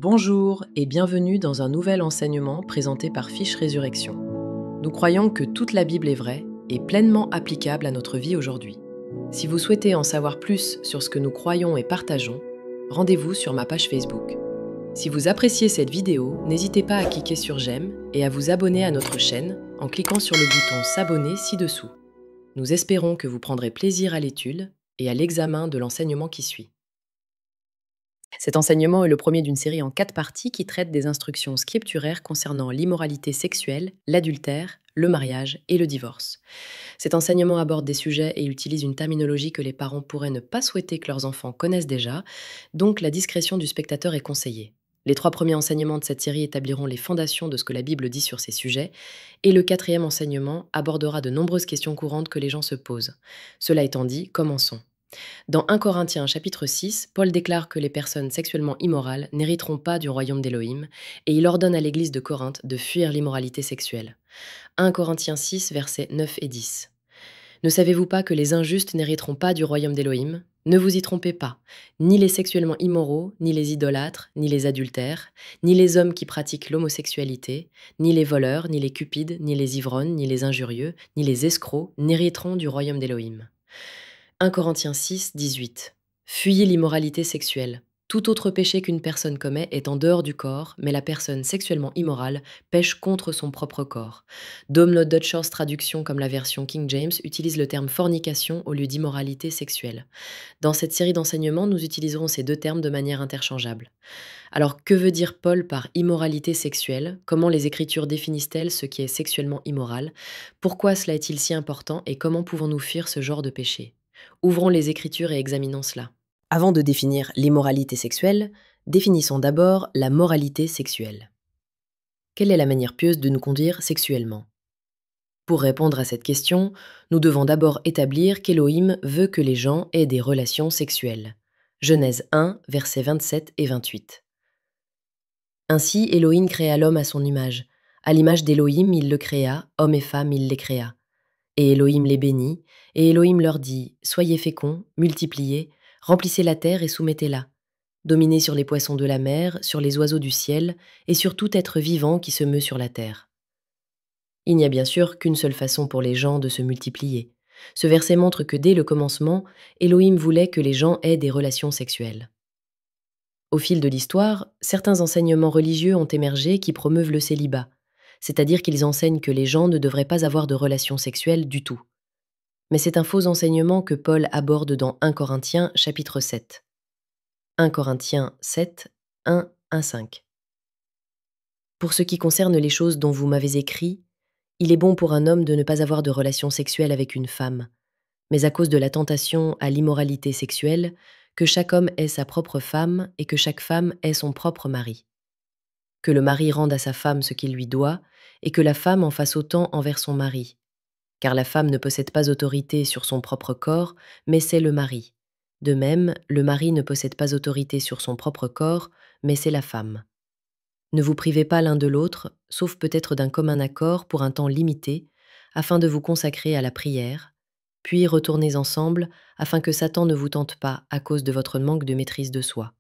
Bonjour et bienvenue dans un nouvel enseignement présenté par Fiche Résurrection. Nous croyons que toute la Bible est vraie et pleinement applicable à notre vie aujourd'hui. Si vous souhaitez en savoir plus sur ce que nous croyons et partageons, rendez-vous sur ma page Facebook. Si vous appréciez cette vidéo, n'hésitez pas à cliquer sur j'aime et à vous abonner à notre chaîne en cliquant sur le bouton s'abonner ci-dessous. Nous espérons que vous prendrez plaisir à l'étude et à l'examen de l'enseignement qui suit. Cet enseignement est le premier d'une série en 4 parties qui traite des instructions scripturaires concernant l'immoralité sexuelle, l'adultère, le mariage et le divorce. Cet enseignement aborde des sujets et utilise une terminologie que les parents pourraient ne pas souhaiter que leurs enfants connaissent déjà, donc la discrétion du spectateur est conseillée. Les 3 premiers enseignements de cette série établiront les fondations de ce que la Bible dit sur ces sujets, et le 4e enseignement abordera de nombreuses questions courantes que les gens se posent. Cela étant dit, commençons. Dans 1 Corinthiens chapitre 6, Paul déclare que les personnes sexuellement immorales n'hériteront pas du royaume d'Élohim et il ordonne à l'église de Corinthe de fuir l'immoralité sexuelle. 1 Corinthiens 6, versets 9 et 10. Ne savez-vous pas que les injustes n'hériteront pas du royaume d'Élohim ? Ne vous y trompez pas. Ni les sexuellement immoraux, ni les idolâtres, ni les adultères, ni les hommes qui pratiquent l'homosexualité, ni les voleurs, ni les cupides, ni les ivrognes, ni les injurieux, ni les escrocs n'hériteront du royaume d'Élohim. 1 Corinthiens 6, 18. Fuyez l'immoralité sexuelle. Tout autre péché qu'une personne commet est en dehors du corps, mais la personne sexuellement immorale pêche contre son propre corps. Domhnall Dutchers traduction comme la version King James utilise le terme fornication au lieu d'immoralité sexuelle. Dans cette série d'enseignements, nous utiliserons ces 2 termes de manière interchangeable. Alors, que veut dire Paul par immoralité sexuelle ? Comment les Écritures définissent-elles ce qui est sexuellement immoral ? Pourquoi cela est-il si important et comment pouvons-nous fuir ce genre de péché ? Ouvrons les Écritures et examinons cela. Avant de définir l'immoralité sexuelle, définissons d'abord la moralité sexuelle. Quelle est la manière pieuse de nous conduire sexuellement ? Pour répondre à cette question, nous devons d'abord établir qu'Élohim veut que les gens aient des relations sexuelles. Genèse 1, versets 27 et 28. Ainsi, Élohim créa l'homme à son image. À l'image d'Élohim, il le créa, homme et femme, il les créa. Et Élohim les bénit, et Élohim leur dit « Soyez féconds, multipliez, remplissez la terre et soumettez-la. Dominez sur les poissons de la mer, sur les oiseaux du ciel, et sur tout être vivant qui se meut sur la terre. » Il n'y a bien sûr qu'une seule façon pour les gens de se multiplier. Ce verset montre que dès le commencement, Élohim voulait que les gens aient des relations sexuelles. Au fil de l'histoire, certains enseignements religieux ont émergé qui promeuvent le célibat, c'est-à-dire qu'ils enseignent que les gens ne devraient pas avoir de relations sexuelles du tout. Mais c'est un faux enseignement que Paul aborde dans 1 Corinthiens chapitre 7. 1 Corinthiens 7, 1, 1, 5. Pour ce qui concerne les choses dont vous m'avez écrit, il est bon pour un homme de ne pas avoir de relations sexuelles avec une femme, mais à cause de la tentation à l'immoralité sexuelle, que chaque homme ait sa propre femme et que chaque femme ait son propre mari. Que le mari rende à sa femme ce qu'il lui doit, et que la femme en fasse autant envers son mari. Car la femme ne possède pas autorité sur son propre corps, mais c'est le mari. De même, le mari ne possède pas autorité sur son propre corps, mais c'est la femme. Ne vous privez pas l'un de l'autre, sauf peut-être d'un commun accord pour un temps limité, afin de vous consacrer à la prière, puis retournez ensemble, afin que Satan ne vous tente pas à cause de votre manque de maîtrise de soi.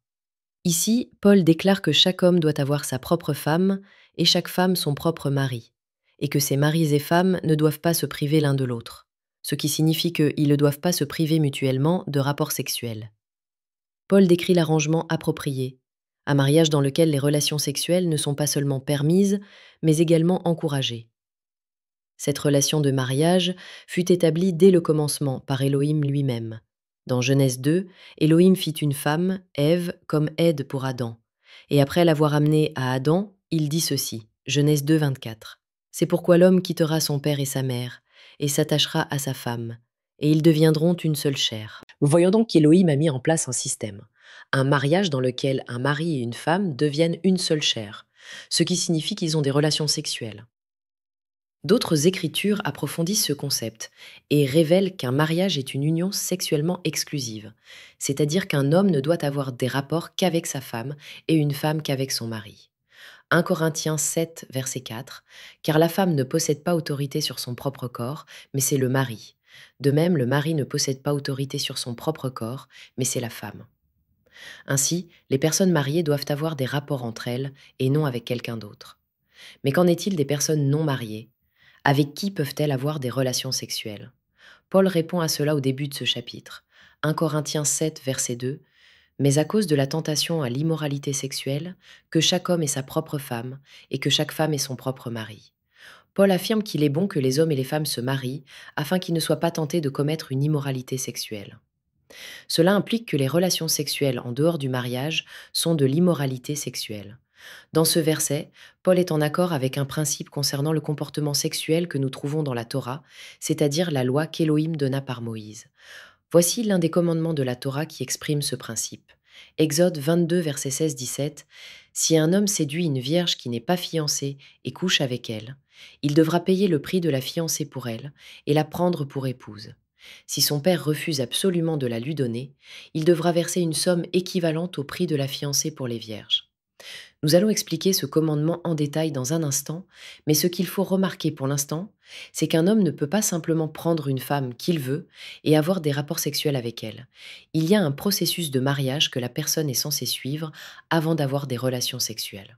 Ici, Paul déclare que chaque homme doit avoir sa propre femme et chaque femme son propre mari, et que ces maris et femmes ne doivent pas se priver l'un de l'autre, ce qui signifie qu'ils ne doivent pas se priver mutuellement de rapports sexuels. Paul décrit l'arrangement approprié, un mariage dans lequel les relations sexuelles ne sont pas seulement permises, mais également encouragées. Cette relation de mariage fut établie dès le commencement par Élohim lui-même. Dans Genèse 2, Élohim fit une femme, Ève, comme aide pour Adam. Et après l'avoir amenée à Adam, il dit ceci, Genèse 2, 24. « C'est pourquoi l'homme quittera son père et sa mère, et s'attachera à sa femme, et ils deviendront une seule chair. » Nous voyons donc qu'Élohim a mis en place un système, un mariage dans lequel un mari et une femme deviennent une seule chair, ce qui signifie qu'ils ont des relations sexuelles. D'autres écritures approfondissent ce concept et révèlent qu'un mariage est une union sexuellement exclusive, c'est-à-dire qu'un homme ne doit avoir des rapports qu'avec sa femme et une femme qu'avec son mari. 1 Corinthiens 7, verset 4, « Car la femme ne possède pas autorité sur son propre corps, mais c'est le mari. De même, le mari ne possède pas autorité sur son propre corps, mais c'est la femme. » Ainsi, les personnes mariées doivent avoir des rapports entre elles et non avec quelqu'un d'autre. Mais qu'en est-il des personnes non mariées? Avec qui peuvent-elles avoir des relations sexuelles? Paul répond à cela au début de ce chapitre. 1 Corinthiens 7, verset 2. Mais à cause de la tentation à l'immoralité sexuelle, que chaque homme ait sa propre femme, et que chaque femme ait son propre mari. Paul affirme qu'il est bon que les hommes et les femmes se marient, afin qu'ils ne soient pas tentés de commettre une immoralité sexuelle. Cela implique que les relations sexuelles en dehors du mariage sont de l'immoralité sexuelle. Dans ce verset, Paul est en accord avec un principe concernant le comportement sexuel que nous trouvons dans la Torah, c'est-à-dire la loi qu'Élohim donna par Moïse. Voici l'un des commandements de la Torah qui exprime ce principe. Exode 22, verset 16-17. Si un homme séduit une vierge qui n'est pas fiancée et couche avec elle, il devra payer le prix de la fiancée pour elle et la prendre pour épouse. Si son père refuse absolument de la lui donner, il devra verser une somme équivalente au prix de la fiancée pour les vierges. Nous allons expliquer ce commandement en détail dans un instant, mais ce qu'il faut remarquer pour l'instant, c'est qu'un homme ne peut pas simplement prendre une femme qu'il veut et avoir des rapports sexuels avec elle. Il y a un processus de mariage que la personne est censée suivre avant d'avoir des relations sexuelles.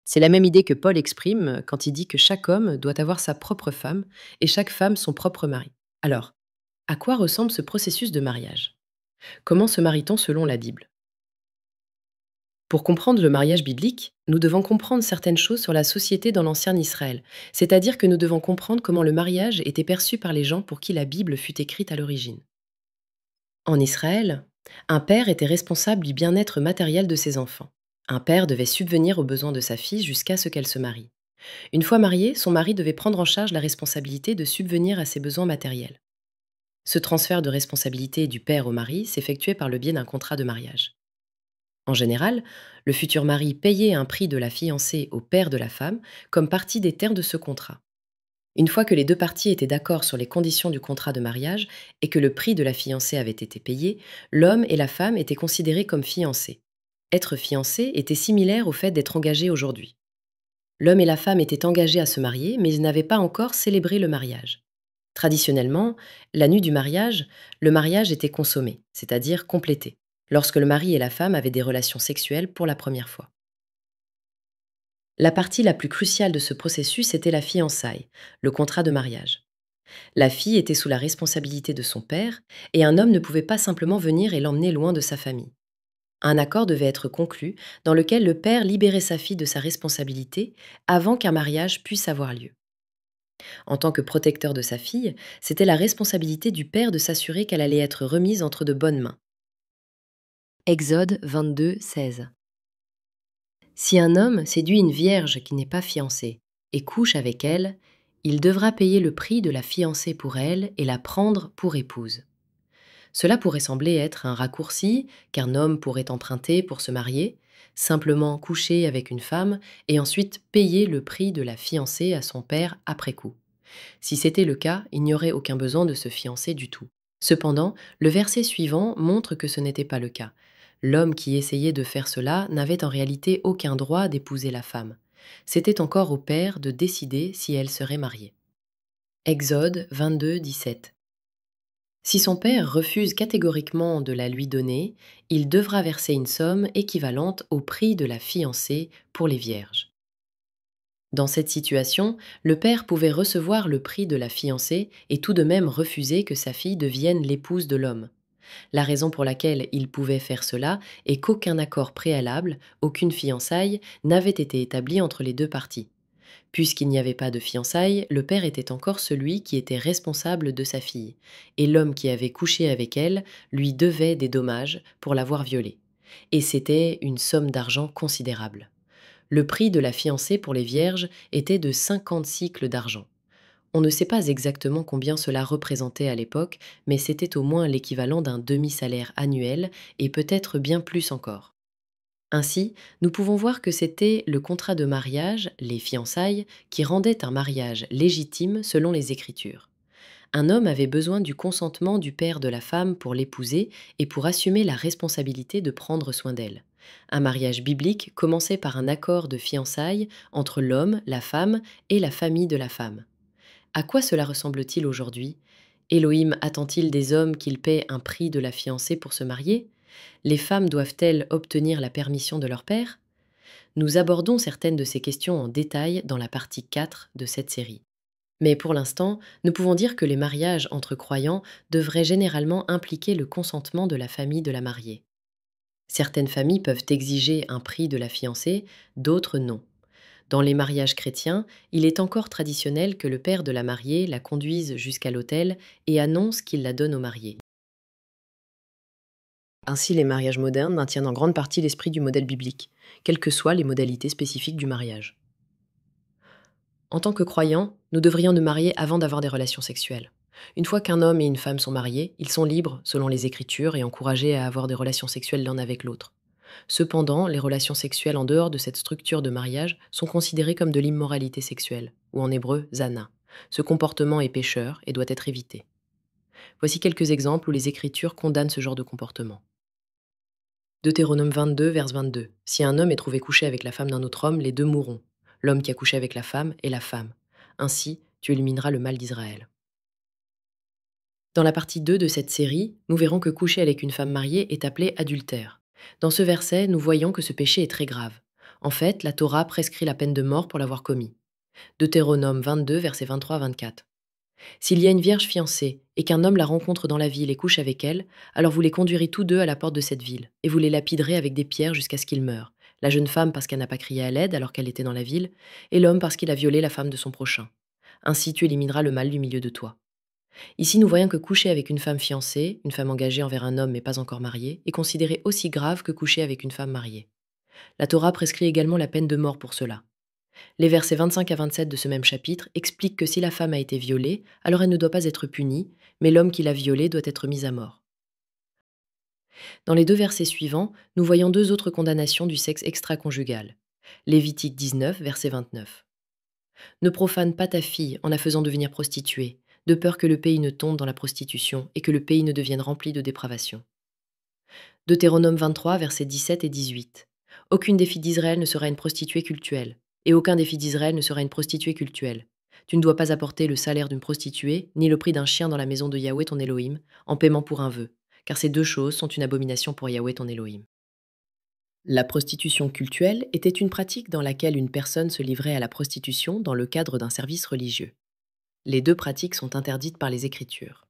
C'est la même idée que Paul exprime quand il dit que chaque homme doit avoir sa propre femme et chaque femme son propre mari. Alors, à quoi ressemble ce processus de mariage? Comment se marie-t-on selon la Bible? Pour comprendre le mariage biblique, nous devons comprendre certaines choses sur la société dans l'ancien Israël, c'est-à-dire que nous devons comprendre comment le mariage était perçu par les gens pour qui la Bible fut écrite à l'origine. En Israël, un père était responsable du bien-être matériel de ses enfants. Un père devait subvenir aux besoins de sa fille jusqu'à ce qu'elle se marie. Une fois mariée, son mari devait prendre en charge la responsabilité de subvenir à ses besoins matériels. Ce transfert de responsabilité du père au mari s'effectuait par le biais d'un contrat de mariage. En général, le futur mari payait un prix de la fiancée au père de la femme comme partie des termes de ce contrat. Une fois que les deux parties étaient d'accord sur les conditions du contrat de mariage et que le prix de la fiancée avait été payé, l'homme et la femme étaient considérés comme fiancés. Être fiancé était similaire au fait d'être engagé aujourd'hui. L'homme et la femme étaient engagés à se marier, mais ils n'avaient pas encore célébré le mariage. Traditionnellement, la nuit du mariage, le mariage était consommé, c'est-à-dire complété, lorsque le mari et la femme avaient des relations sexuelles pour la première fois. La partie la plus cruciale de ce processus était la fiançailles, le contrat de mariage. La fille était sous la responsabilité de son père, et un homme ne pouvait pas simplement venir et l'emmener loin de sa famille. Un accord devait être conclu dans lequel le père libérait sa fille de sa responsabilité avant qu'un mariage puisse avoir lieu. En tant que protecteur de sa fille, c'était la responsabilité du père de s'assurer qu'elle allait être remise entre de bonnes mains. Exode 22, 16. Si un homme séduit une vierge qui n'est pas fiancée et couche avec elle, il devra payer le prix de la fiancée pour elle et la prendre pour épouse. Cela pourrait sembler être un raccourci qu'un homme pourrait emprunter pour se marier, simplement coucher avec une femme et ensuite payer le prix de la fiancée à son père après coup. Si c'était le cas, il n'y aurait aucun besoin de se fiancer du tout. Cependant, le verset suivant montre que ce n'était pas le cas. L'homme qui essayait de faire cela n'avait en réalité aucun droit d'épouser la femme. C'était encore au père de décider si elle serait mariée. Exode 22, 17. Si son père refuse catégoriquement de la lui donner, il devra verser une somme équivalente au prix de la fiancée pour les vierges. Dans cette situation, le père pouvait recevoir le prix de la fiancée et tout de même refuser que sa fille devienne l'épouse de l'homme. La raison pour laquelle il pouvait faire cela est qu'aucun accord préalable, aucune fiançaille, n'avait été établi entre les deux parties. Puisqu'il n'y avait pas de fiançailles, le père était encore celui qui était responsable de sa fille, et l'homme qui avait couché avec elle lui devait des dommages pour l'avoir violée. Et c'était une somme d'argent considérable. Le prix de la fiancée pour les vierges était de 50 cycles d'argent. On ne sait pas exactement combien cela représentait à l'époque, mais c'était au moins l'équivalent d'un demi-salaire annuel et peut-être bien plus encore. Ainsi, nous pouvons voir que c'était le contrat de mariage, les fiançailles, qui rendait un mariage légitime selon les Écritures. Un homme avait besoin du consentement du père de la femme pour l'épouser et pour assumer la responsabilité de prendre soin d'elle. Un mariage biblique commençait par un accord de fiançailles entre l'homme, la femme et la famille de la femme. À quoi cela ressemble-t-il aujourd'hui? Élohim attend-il des hommes qu'ils paient un prix de la fiancée pour se marier? Les femmes doivent-elles obtenir la permission de leur père? Nous abordons certaines de ces questions en détail dans la partie 4 de cette série. Mais pour l'instant, nous pouvons dire que les mariages entre croyants devraient généralement impliquer le consentement de la famille de la mariée. Certaines familles peuvent exiger un prix de la fiancée, d'autres non. Dans les mariages chrétiens, il est encore traditionnel que le père de la mariée la conduise jusqu'à l'autel et annonce qu'il la donne au marié. Ainsi, les mariages modernes maintiennent en grande partie l'esprit du modèle biblique, quelles que soient les modalités spécifiques du mariage. En tant que croyants, nous devrions nous marier avant d'avoir des relations sexuelles. Une fois qu'un homme et une femme sont mariés, ils sont libres, selon les Écritures, et encouragés à avoir des relations sexuelles l'un avec l'autre. Cependant, les relations sexuelles en dehors de cette structure de mariage sont considérées comme de l'immoralité sexuelle, ou en hébreu, zana. Ce comportement est pécheur et doit être évité. Voici quelques exemples où les Écritures condamnent ce genre de comportement. Deutéronome 22, vers 22. Si un homme est trouvé couché avec la femme d'un autre homme, les deux mourront. L'homme qui a couché avec la femme et la femme. Ainsi, tu élimineras le mal d'Israël. Dans la partie 2 de cette série, nous verrons que coucher avec une femme mariée est appelé adultère. Dans ce verset, nous voyons que ce péché est très grave. En fait, la Torah prescrit la peine de mort pour l'avoir commis. Deutéronome 22, versets 23 à 24. S'il y a une vierge fiancée et qu'un homme la rencontre dans la ville et couche avec elle, alors vous les conduirez tous deux à la porte de cette ville, et vous les lapiderez avec des pierres jusqu'à ce qu'ils meurent. La jeune femme parce qu'elle n'a pas crié à l'aide alors qu'elle était dans la ville, et l'homme parce qu'il a violé la femme de son prochain. Ainsi tu élimineras le mal du milieu de toi. Ici nous voyons que coucher avec une femme fiancée, une femme engagée envers un homme mais pas encore mariée, est considéré aussi grave que coucher avec une femme mariée. La Torah prescrit également la peine de mort pour cela. Les versets 25 à 27 de ce même chapitre expliquent que si la femme a été violée, alors elle ne doit pas être punie, mais l'homme qui l'a violée doit être mis à mort. Dans les deux versets suivants, nous voyons deux autres condamnations du sexe extra-conjugal. Lévitique 19, verset 29. Ne profane pas ta fille en la faisant devenir prostituée, de peur que le pays ne tombe dans la prostitution et que le pays ne devienne rempli de dépravation. Deutéronome 23, versets 17 et 18. Aucune des filles d'Israël ne sera une prostituée cultuelle, et aucun des filles d'Israël ne sera une prostituée cultuelle. Tu ne dois pas apporter le salaire d'une prostituée, ni le prix d'un chien dans la maison de Yahweh ton Elohim, en paiement pour un vœu, car ces deux choses sont une abomination pour Yahweh ton Elohim. La prostitution cultuelle était une pratique dans laquelle une personne se livrait à la prostitution dans le cadre d'un service religieux. Les deux pratiques sont interdites par les Écritures.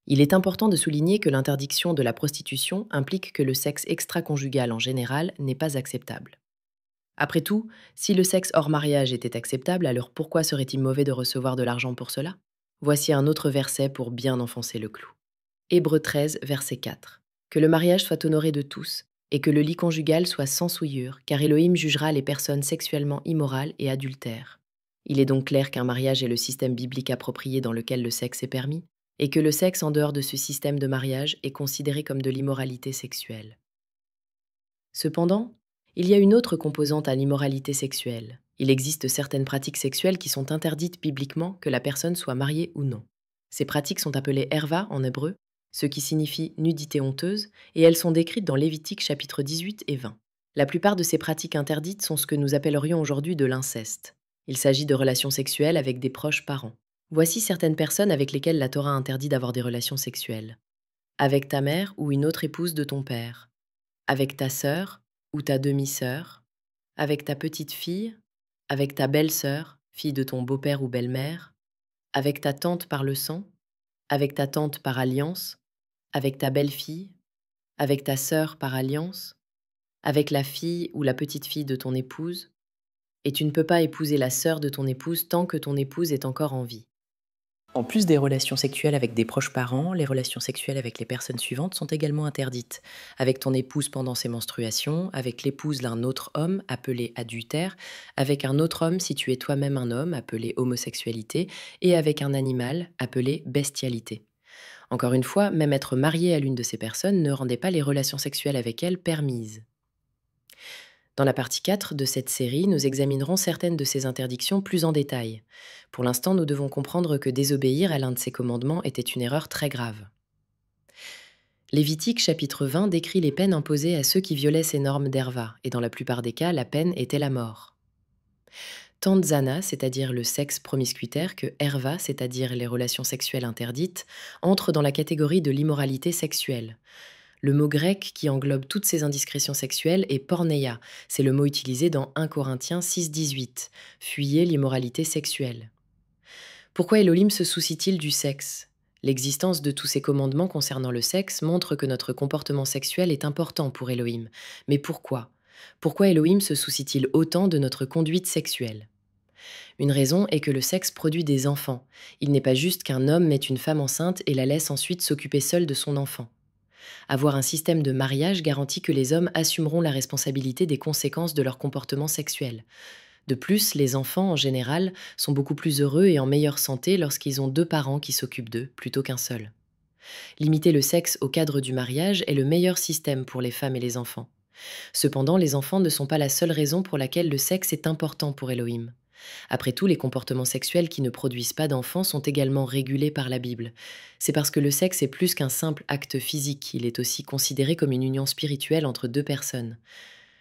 Il est important de souligner que l'interdiction de la prostitution implique que le sexe extra-conjugal en général n'est pas acceptable. Après tout, si le sexe hors mariage était acceptable, alors pourquoi serait-il mauvais de recevoir de l'argent pour cela? Voici un autre verset pour bien enfoncer le clou. Hébreux 13, verset 4. Que le mariage soit honoré de tous, et que le lit conjugal soit sans souillure, car Elohim jugera les personnes sexuellement immorales et adultères. Il est donc clair qu'un mariage est le système biblique approprié dans lequel le sexe est permis, et que le sexe en dehors de ce système de mariage est considéré comme de l'immoralité sexuelle. Cependant, il y a une autre composante à l'immoralité sexuelle. Il existe certaines pratiques sexuelles qui sont interdites bibliquement, que la personne soit mariée ou non. Ces pratiques sont appelées herva en hébreu, ce qui signifie nudité honteuse, et elles sont décrites dans Lévitique chapitres 18 et 20. La plupart de ces pratiques interdites sont ce que nous appellerions aujourd'hui de l'inceste. Il s'agit de relations sexuelles avec des proches parents. Voici certaines personnes avec lesquelles la Torah interdit d'avoir des relations sexuelles. Avec ta mère ou une autre épouse de ton père. Avec ta sœur ou ta demi-sœur. Avec ta petite fille. Avec ta belle-sœur, fille de ton beau-père ou belle-mère. Avec ta tante par le sang. Avec ta tante par alliance. Avec ta belle-fille. Avec ta sœur par alliance. Avec la fille ou la petite-fille de ton épouse. Et tu ne peux pas épouser la sœur de ton épouse tant que ton épouse est encore en vie. En plus des relations sexuelles avec des proches parents, les relations sexuelles avec les personnes suivantes sont également interdites. Avec ton épouse pendant ses menstruations, avec l'épouse d'un autre homme, appelé adultère, avec un autre homme si tu es toi-même un homme, appelé homosexualité, et avec un animal, appelé bestialité. Encore une fois, même être marié à l'une de ces personnes ne rendait pas les relations sexuelles avec elles permises. Dans la partie 4 de cette série, nous examinerons certaines de ces interdictions plus en détail. Pour l'instant, nous devons comprendre que désobéir à l'un de ces commandements était une erreur très grave. Lévitique chapitre 20 décrit les peines imposées à ceux qui violaient ces normes d'Herva, et dans la plupart des cas, la peine était la mort. Tant zana, c'est-à-dire le sexe promiscuitaire, que herva, c'est-à-dire les relations sexuelles interdites, entrent dans la catégorie de l'immoralité sexuelle. Le mot grec qui englobe toutes ces indiscrétions sexuelles est porneia. C'est le mot utilisé dans 1 Corinthiens 6,18. Fuyez l'immoralité sexuelle. Pourquoi Elohim se soucie-t-il du sexe? L'existence de tous ces commandements concernant le sexe montre que notre comportement sexuel est important pour Elohim. Mais pourquoi? Pourquoi Elohim se soucie-t-il autant de notre conduite sexuelle? Une raison est que le sexe produit des enfants. Il n'est pas juste qu'un homme mette une femme enceinte et la laisse ensuite s'occuper seule de son enfant. Avoir un système de mariage garantit que les hommes assumeront la responsabilité des conséquences de leur comportement sexuel. De plus, les enfants, en général, sont beaucoup plus heureux et en meilleure santé lorsqu'ils ont deux parents qui s'occupent d'eux, plutôt qu'un seul. Limiter le sexe au cadre du mariage est le meilleur système pour les femmes et les enfants. Cependant, les enfants ne sont pas la seule raison pour laquelle le sexe est important pour Elohim. Après tout, les comportements sexuels qui ne produisent pas d'enfants sont également régulés par la Bible. C'est parce que le sexe est plus qu'un simple acte physique, il est aussi considéré comme une union spirituelle entre deux personnes.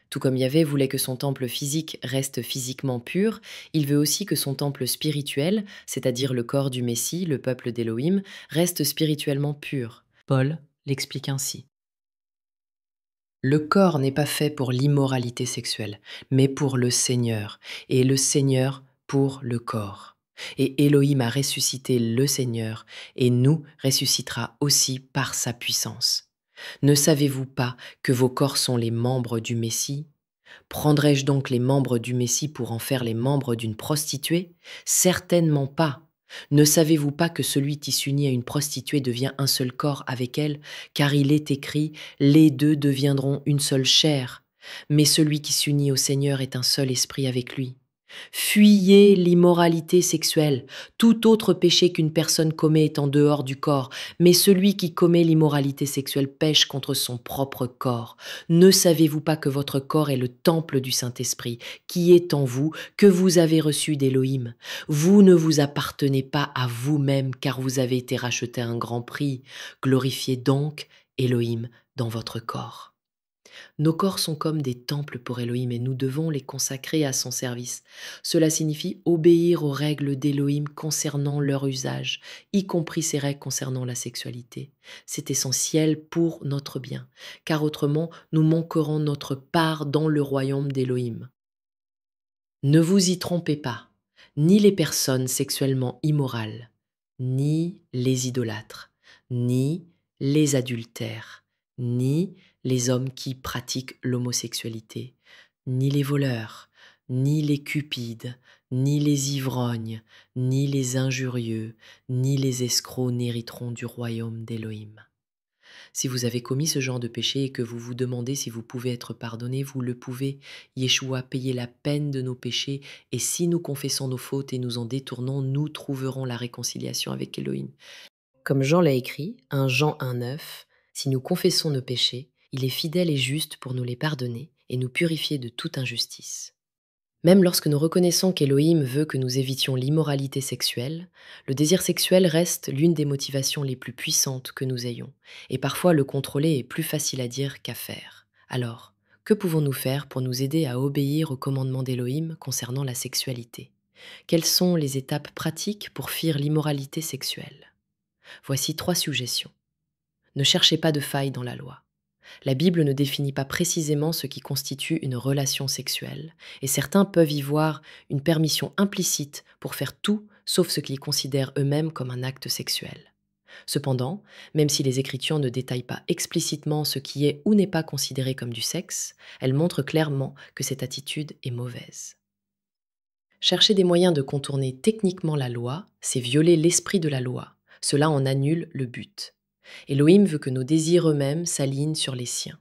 Tout comme Yahvé voulait que son temple physique reste physiquement pur, il veut aussi que son temple spirituel, c'est-à-dire le corps du Messie, le peuple d'Élohim, reste spirituellement pur. Paul l'explique ainsi. Le corps n'est pas fait pour l'immoralité sexuelle, mais pour le Seigneur, et le Seigneur pour le corps. Et Elohim a ressuscité le Seigneur, et nous ressuscitera aussi par sa puissance. Ne savez-vous pas que vos corps sont les membres du Messie? Prendrais-je donc les membres du Messie pour en faire les membres d'une prostituée? Certainement pas. Ne savez-vous pas que celui qui s'unit à une prostituée devient un seul corps avec elle, car il est écrit, les deux deviendront une seule chair. Mais celui qui s'unit au Seigneur est un seul esprit avec lui. Fuyez l'immoralité sexuelle. Tout autre péché qu'une personne commet est en dehors du corps, mais celui qui commet l'immoralité sexuelle pêche contre son propre corps. Ne savez-vous pas que votre corps est le temple du Saint-Esprit, qui est en vous, que vous avez reçu d'Élohim? Vous ne vous appartenez pas à vous-même, car vous avez été racheté à un grand prix. Glorifiez donc Élohim dans votre corps. Nos corps sont comme des temples pour Elohim et nous devons les consacrer à son service. Cela signifie obéir aux règles d'Elohim concernant leur usage, y compris ces règles concernant la sexualité. C'est essentiel pour notre bien, car autrement nous manquerons notre part dans le royaume d'Elohim. Ne vous y trompez pas, ni les personnes sexuellement immorales, ni les idolâtres, ni les adultères, ni les hommes qui pratiquent l'homosexualité, ni les voleurs, ni les cupides, ni les ivrognes, ni les injurieux, ni les escrocs n'hériteront du royaume d'Élohim. Si vous avez commis ce genre de péché et que vous vous demandez si vous pouvez être pardonné, vous le pouvez. Yeshua payait la peine de nos péchés et si nous confessons nos fautes et nous en détournons, nous trouverons la réconciliation avec Elohim. Comme Jean l'a écrit, 1 Jean 1,9, si nous confessons nos péchés, il est fidèle et juste pour nous les pardonner et nous purifier de toute injustice. Même lorsque nous reconnaissons qu'Elohim veut que nous évitions l'immoralité sexuelle, le désir sexuel reste l'une des motivations les plus puissantes que nous ayons, et parfois le contrôler est plus facile à dire qu'à faire. Alors, que pouvons-nous faire pour nous aider à obéir aux commandements d'Elohim concernant la sexualité? Quelles sont les étapes pratiques pour fuir l'immoralité sexuelle? Voici 3 suggestions. Ne cherchez pas de failles dans la loi. La Bible ne définit pas précisément ce qui constitue une relation sexuelle, et certains peuvent y voir une permission implicite pour faire tout sauf ce qu'ils considèrent eux-mêmes comme un acte sexuel. Cependant, même si les Écritures ne détaillent pas explicitement ce qui est ou n'est pas considéré comme du sexe, elles montrent clairement que cette attitude est mauvaise. Chercher des moyens de contourner techniquement la loi, c'est violer l'esprit de la loi. Cela en annule le but. Elohim veut que nos désirs eux-mêmes s'alignent sur les siens.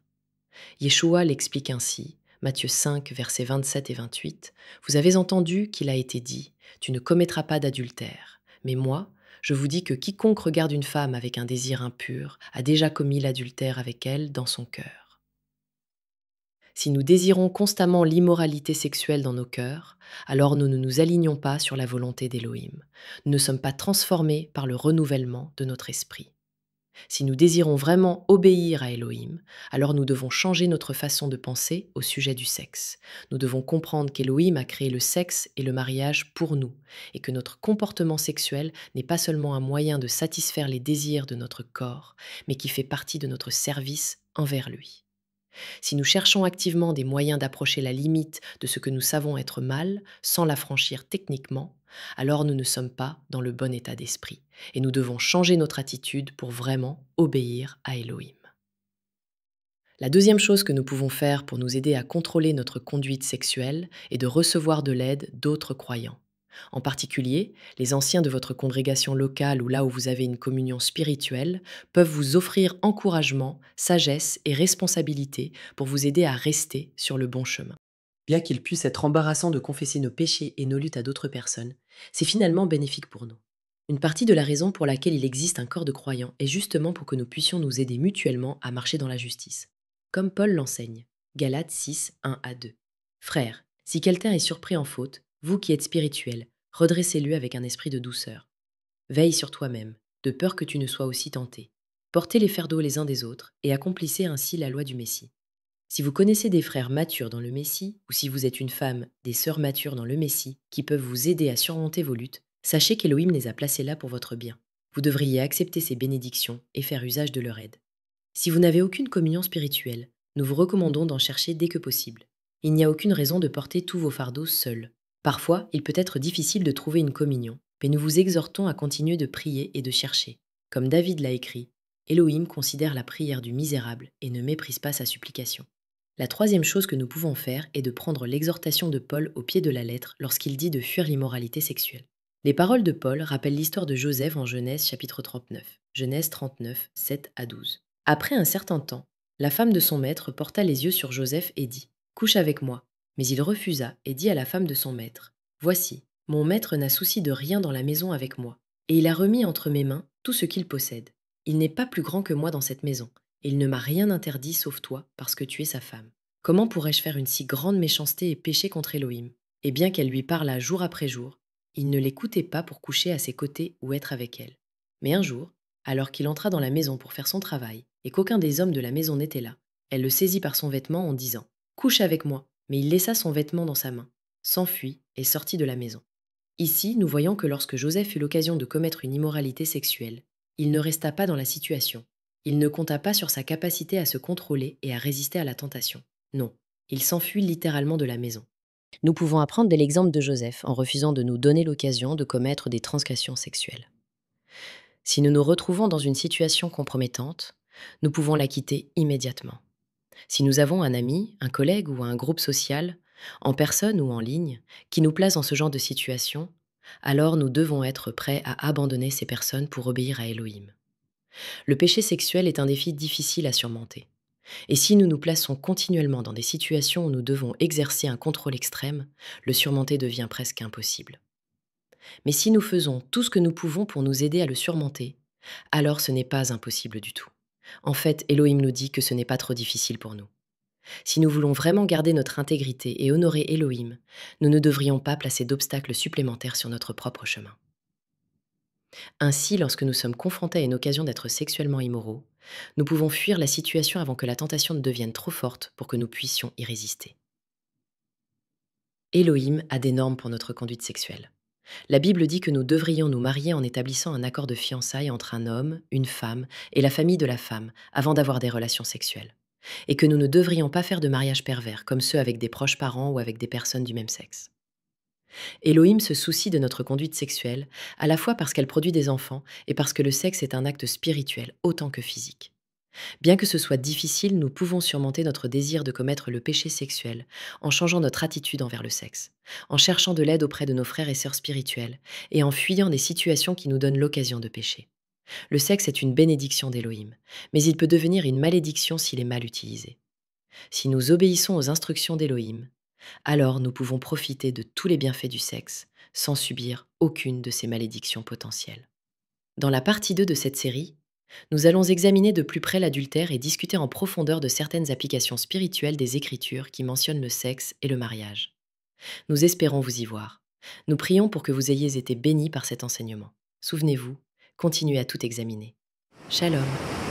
Yeshua l'explique ainsi, Matthieu 5, versets 27 et 28, « Vous avez entendu qu'il a été dit, tu ne commettras pas d'adultère. Mais moi, je vous dis que quiconque regarde une femme avec un désir impur a déjà commis l'adultère avec elle dans son cœur. » Si nous désirons constamment l'immoralité sexuelle dans nos cœurs, alors nous ne nous alignons pas sur la volonté d'Elohim. Nous ne sommes pas transformés par le renouvellement de notre esprit. Si nous désirons vraiment obéir à Elohim, alors nous devons changer notre façon de penser au sujet du sexe. Nous devons comprendre qu'Elohim a créé le sexe et le mariage pour nous, et que notre comportement sexuel n'est pas seulement un moyen de satisfaire les désirs de notre corps, mais qui fait partie de notre service envers lui. Si nous cherchons activement des moyens d'approcher la limite de ce que nous savons être mal, sans la franchir techniquement, alors nous ne sommes pas dans le bon état d'esprit, et nous devons changer notre attitude pour vraiment obéir à Elohim. La deuxième chose que nous pouvons faire pour nous aider à contrôler notre conduite sexuelle est de recevoir de l'aide d'autres croyants. En particulier, les anciens de votre congrégation locale ou là où vous avez une communion spirituelle peuvent vous offrir encouragement, sagesse et responsabilité pour vous aider à rester sur le bon chemin. Bien qu'il puisse être embarrassant de confesser nos péchés et nos luttes à d'autres personnes, c'est finalement bénéfique pour nous. Une partie de la raison pour laquelle il existe un corps de croyants est justement pour que nous puissions nous aider mutuellement à marcher dans la justice. Comme Paul l'enseigne, Galates 6, 1 à 2. Frères, si quelqu'un est surpris en faute, vous qui êtes spirituels, redressez-le avec un esprit de douceur. Veille sur toi-même, de peur que tu ne sois aussi tenté. Portez les fardeaux les uns des autres et accomplissez ainsi la loi du Messie. Si vous connaissez des frères matures dans le Messie, ou si vous êtes une femme, des sœurs matures dans le Messie, qui peuvent vous aider à surmonter vos luttes, sachez qu'Élohim les a placés là pour votre bien. Vous devriez accepter ces bénédictions et faire usage de leur aide. Si vous n'avez aucune communion spirituelle, nous vous recommandons d'en chercher dès que possible. Il n'y a aucune raison de porter tous vos fardeaux seuls. Parfois, il peut être difficile de trouver une communion, mais nous vous exhortons à continuer de prier et de chercher. Comme David l'a écrit, Elohim considère la prière du misérable et ne méprise pas sa supplication. La troisième chose que nous pouvons faire est de prendre l'exhortation de Paul au pied de la lettre lorsqu'il dit de fuir l'immoralité sexuelle. Les paroles de Paul rappellent l'histoire de Joseph en Genèse chapitre 39, Genèse 39, 7 à 12. Après un certain temps, la femme de son maître porta les yeux sur Joseph et dit « Couche avec moi ». Mais il refusa et dit à la femme de son maître « Voici, mon maître n'a souci de rien dans la maison avec moi, et il a remis entre mes mains tout ce qu'il possède. Il n'est pas plus grand que moi dans cette maison, et il ne m'a rien interdit sauf toi, parce que tu es sa femme. Comment pourrais-je faire une si grande méchanceté et pécher contre Elohim ?» Et bien qu'elle lui parlât jour après jour, il ne l'écoutait pas pour coucher à ses côtés ou être avec elle. Mais un jour, alors qu'il entra dans la maison pour faire son travail, et qu'aucun des hommes de la maison n'était là, elle le saisit par son vêtement en disant « Couche avec moi ». Mais il laissa son vêtement dans sa main, s'enfuit et sortit de la maison. Ici, nous voyons que lorsque Joseph eut l'occasion de commettre une immoralité sexuelle, il ne resta pas dans la situation. Il ne compta pas sur sa capacité à se contrôler et à résister à la tentation. Non, il s'enfuit littéralement de la maison. Nous pouvons apprendre de l'exemple de Joseph en refusant de nous donner l'occasion de commettre des transgressions sexuelles. Si nous nous retrouvons dans une situation compromettante, nous pouvons la quitter immédiatement. Si nous avons un ami, un collègue ou un groupe social, en personne ou en ligne, qui nous place dans ce genre de situation, alors nous devons être prêts à abandonner ces personnes pour obéir à Elohim. Le péché sexuel est un défi difficile à surmonter. Et si nous nous plaçons continuellement dans des situations où nous devons exercer un contrôle extrême, le surmonter devient presque impossible. Mais si nous faisons tout ce que nous pouvons pour nous aider à le surmonter, alors ce n'est pas impossible du tout. En fait, Elohim nous dit que ce n'est pas trop difficile pour nous. Si nous voulons vraiment garder notre intégrité et honorer Elohim, nous ne devrions pas placer d'obstacles supplémentaires sur notre propre chemin. Ainsi, lorsque nous sommes confrontés à une occasion d'être sexuellement immoraux, nous pouvons fuir la situation avant que la tentation ne devienne trop forte pour que nous puissions y résister. Elohim a des normes pour notre conduite sexuelle. La Bible dit que nous devrions nous marier en établissant un accord de fiançailles entre un homme, une femme et la famille de la femme avant d'avoir des relations sexuelles. Et que nous ne devrions pas faire de mariage pervers, comme ceux avec des proches parents ou avec des personnes du même sexe. Elohim se soucie de notre conduite sexuelle, à la fois parce qu'elle produit des enfants et parce que le sexe est un acte spirituel autant que physique. Bien que ce soit difficile, nous pouvons surmonter notre désir de commettre le péché sexuel en changeant notre attitude envers le sexe, en cherchant de l'aide auprès de nos frères et sœurs spirituels et en fuyant des situations qui nous donnent l'occasion de pécher. Le sexe est une bénédiction d'Elohim, mais il peut devenir une malédiction s'il est mal utilisé. Si nous obéissons aux instructions d'Elohim, alors nous pouvons profiter de tous les bienfaits du sexe sans subir aucune de ces malédictions potentielles. Dans la partie 2 de cette série, nous allons examiner de plus près l'adultère et discuter en profondeur de certaines applications spirituelles des Écritures qui mentionnent le sexe et le mariage. Nous espérons vous y voir. Nous prions pour que vous ayez été bénis par cet enseignement. Souvenez-vous, continuez à tout examiner. Shalom.